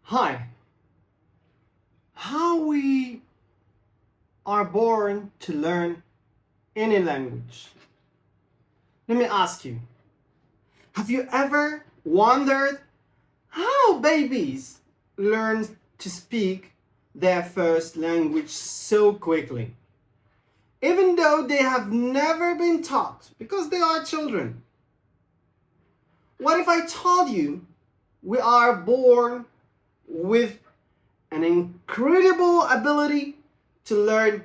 Hi. How we are born to learn any language? Let me ask you, have you ever wondered how babies learn to speak their first language so quickly, even though they have never been taught because they are children? What if I told you we are born with an incredible ability to learn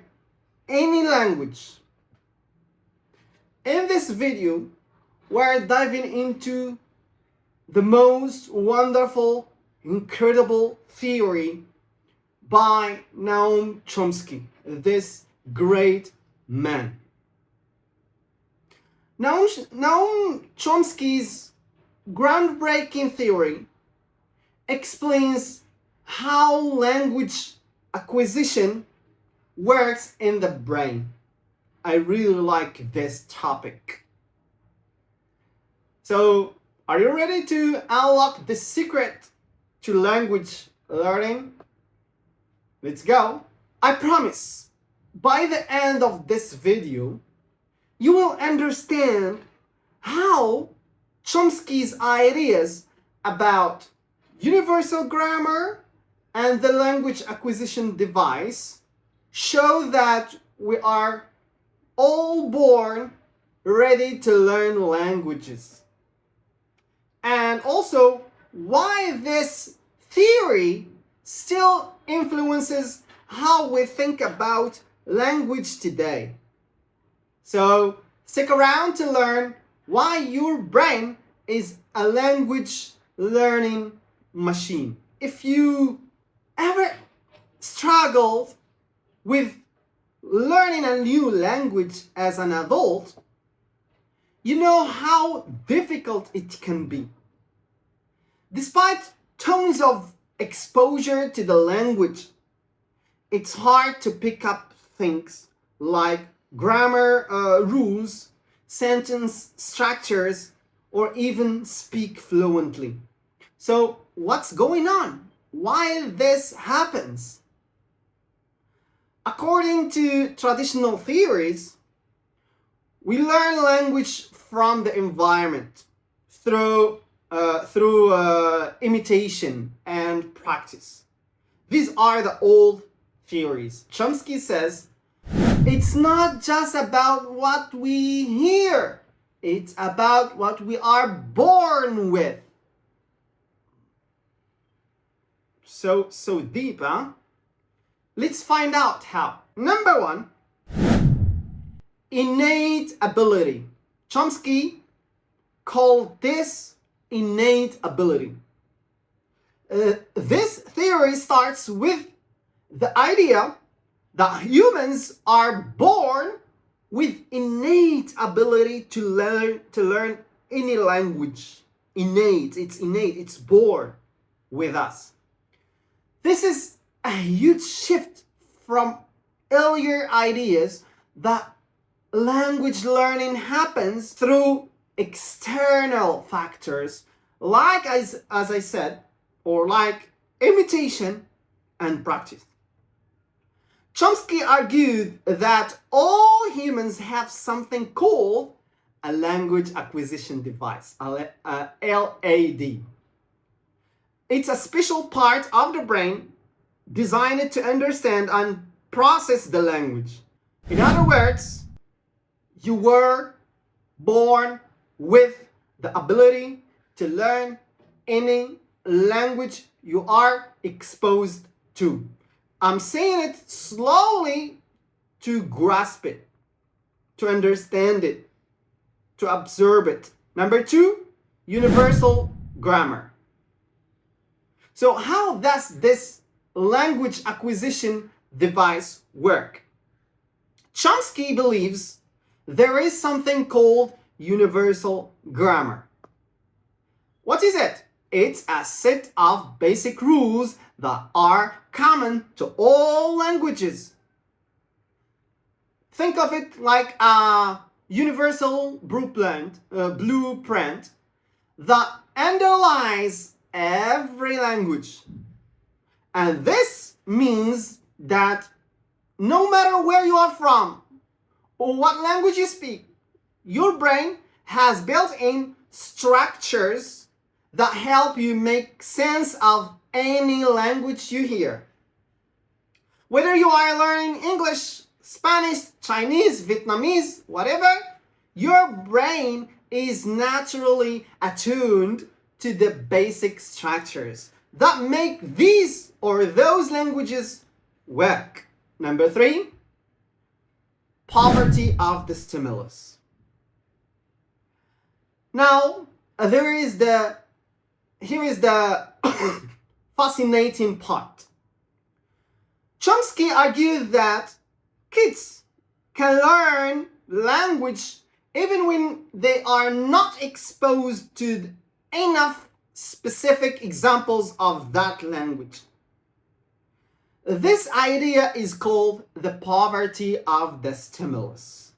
any language? In this video, we're diving into the most wonderful, incredible theory by Noam Chomsky, this great man. Noam Chomsky's groundbreaking theory explains how language acquisition works in the brain. I really like this topic. So, are you ready to unlock the secret to language learning? Let's go. I promise, by the end of this video, you will understand how Chomsky's ideas about universal grammar and the language acquisition device show that we are all born ready to learn languages. And also why this theory still influences how we think about language today. So stick around to learn why your brain is a language learning machine. If you ever struggled with learning a new language as an adult, you know how difficult it can be. Despite tons of exposure to the language, it's hard to pick up things like grammar rules, sentence structures, or even speak fluently. So what's going on? Why this happens? According to traditional theories, we learn language from the environment through imitation and practice. These are the old theories. Chomsky says it's not just about what we hear, it's about what we are born with. So deep, huh? Let's find out how. Number one, innate ability. Chomsky called this innate ability. This theory starts with the idea that humans are born with innate ability to learn any language. It's innate, it's born with us. This is a huge shift from earlier ideas that language learning happens through external factors like, as I said, or like imitation and practice. Chomsky argued that all humans have something called a language acquisition device, a LAD. It's a special part of the brain designed to understand and process the language. In other words, you were born with the ability to learn any language you are exposed to. I'm saying it slowly to grasp it, to understand it, to observe it. Number two, universal grammar. So how does this language acquisition device work? Chomsky believes there is something called universal grammar. What is it? It's a set of basic rules that are common to all languages. Think of it like a universal blueprint that underlies every language. And this means that no matter where you are from or what language you speak, your brain has built-in structures that help you make sense of any language you hear. Whether you are learning English, Spanish, Chinese, Vietnamese, whatever, your brain is naturally attuned to the basic structures that make these or those languages work. Number 3, poverty of the stimulus. Now, here is the fascinating part. Chomsky argued that kids can learn language even when they are not exposed to enough specific examples of that language. This idea is called the poverty of the stimulus.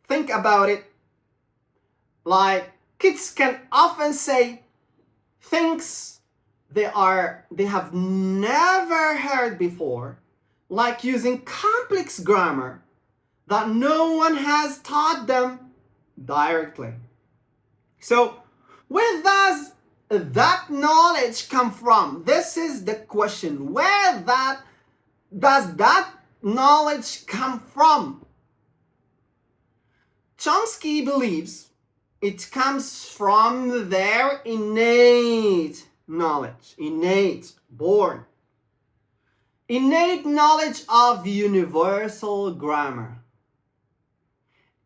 Think about it. Like, kids can often say things they have never heard before, like using complex grammar that no one has taught them directly. So, where does that knowledge come from? This is the question. Where does that knowledge come from? Chomsky believes it comes from their innate knowledge, innate knowledge of universal grammar.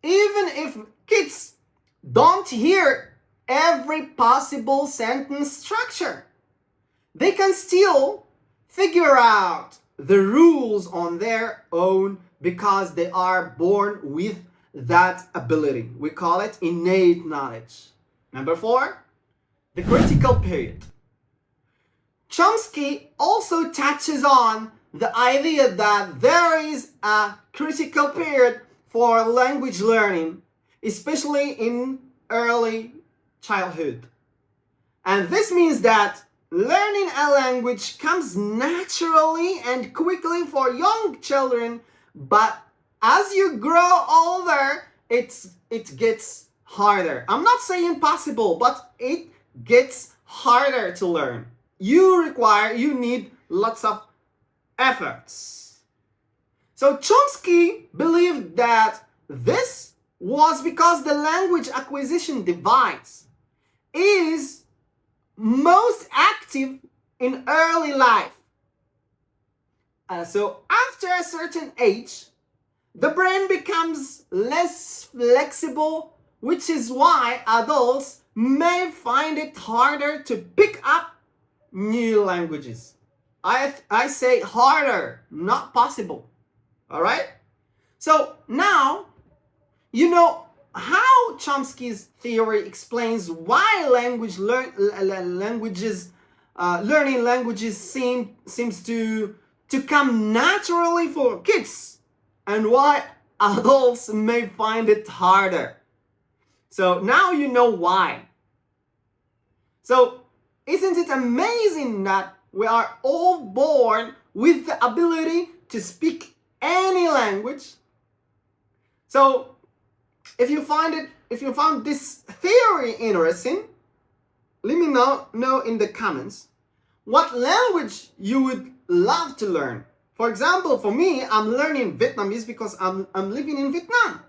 Even if kids don't hear every possible sentence structure, they can still figure out the rules on their own because they are born with that ability. We call it innate knowledge. Number 4, the critical period. Chomsky also touches on the idea that there is a critical period for language learning, especially in early childhood. And this means that learning a language comes naturally and quickly for young children, but as you grow older, it gets harder. I'm not saying impossible, but it gets harder to learn. You need lots of efforts. So Chomsky believed that this was because the language acquisition device is most active in early life. So after a certain age, the brain becomes less flexible, which is why adults may find it harder to pick up new languages. I say harder, not possible. All right? So now you know how Chomsky's theory explains why learning languages seems to come naturally for kids, and why adults may find it harder. So now you know why. So isn't it amazing that we are all born with the ability to speak any language? So if you found this theory interesting, let me know in the comments what language you would love to learn. For example, for me, I'm learning Vietnamese because I'm living in Vietnam.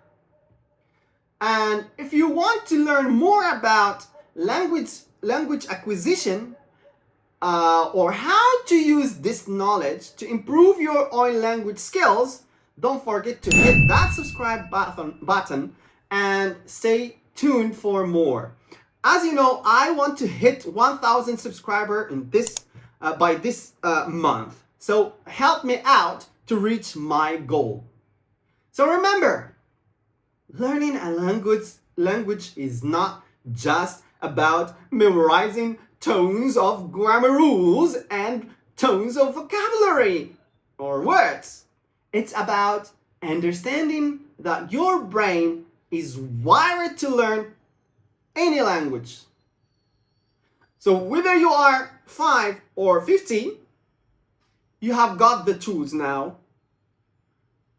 And if you want to learn more about language acquisition or how to use this knowledge to improve your own language skills, don't forget to hit that subscribe button and stay tuned for more. As you know, I want to hit 1,000 subscribers in this by this month. So help me out to reach my goal. So remember, learning a language is not just about memorizing tones of grammar rules and tones of vocabulary or words. It's about understanding that your brain is wired to learn any language. So whether you are 5 or 50, you have got the tools now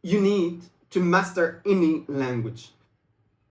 you need to master any language.